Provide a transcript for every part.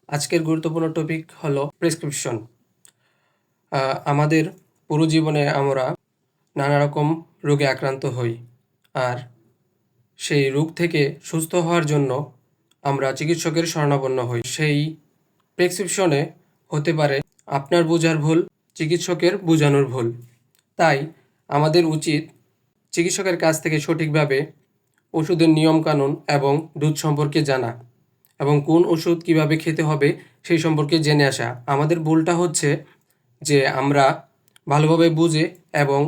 আজকের গুরুত্বপূর্ণ টপিক হলো প্রেসক্রিপশন। আমাদের পুরো জীবনে আমরা নানা রকম রোগে আক্রান্ত হই, আর সেই রোগ থেকে সুস্থ হওয়ার জন্য আমরা চিকিৎসকের শরণাপন্ন হই। সেই প্রেসক্রিপশনে হতে পারে আপনার বোঝার ভুল, চিকিৎসকের বোঝানোর ভুল। তাই আমাদের উচিত চিকিৎসকের কাছ থেকে সঠিকভাবে ওষুধের নিয়মকানুন এবং ডোজ সম্পর্কে জানা এবং কোন ওষুধ কিভাবে খেতে হবে সেই সম্পর্কে জেনে আসা। আমাদের ভুলটা হচ্ছে যে আমরা ভালোভাবে বুঝে এবং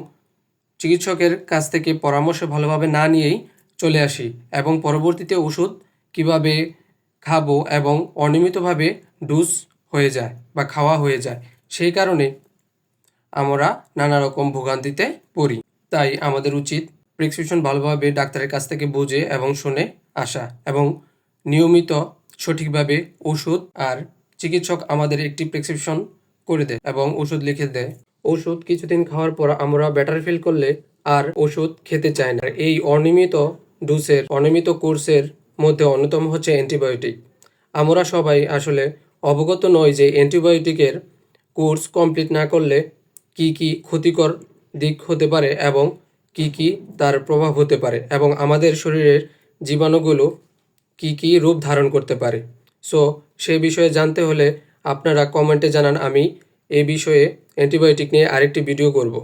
চিকিৎসকের কাছ থেকে পরামর্শ ভালোভাবে না নিয়েই চলে আসি এবং পরবর্তীতে ওষুধ কিভাবে খাবো এবং অনিয়মিতভাবে ডোজ হয়ে যায় বা খাওয়া হয়ে যায়, সেই কারণে আমরা নানা রকম ভোগান্তিতে পড়ি। তাই আমাদের উচিত প্রেসক্রিপশন ভালোভাবে ডাক্তারের কাছ থেকে বুঝে এবং শুনে আসা এবং নিয়মিত সঠিকভাবে ওষুধ, আর চিকিৎসক আমাদের একটি প্রেসক্রিপশন করে দেয় এবং ওষুধ লিখে দেয়। ওষুধ কিছুদিন খাওয়ার পর আমরা বেটার ফিল করলে আর ওষুধ খেতে চায় না। এই অনিয়মিত ডোজের, অনিয়মিত কোর্সের মধ্যে অন্যতম হচ্ছে অ্যান্টিবায়োটিক। আমরা সবাই আসলে অবগত নই যে অ্যান্টিবায়োটিকের কোর্স কমপ্লিট না করলে কি কি ক্ষতিকর দিক হতে পারে এবং কি কি তার প্রভাব হতে পারে এবং আমাদের শরীরের জীবাণুগুলো কি কি রূপ ধারণ করতে পারে। সো সেই বিষয়ে জানতে হলে আপনারা কমেন্টে জানান, আমি এই বিষয়ে অ্যান্টিবায়োটিক নিয়ে আরেকটি ভিডিও করব।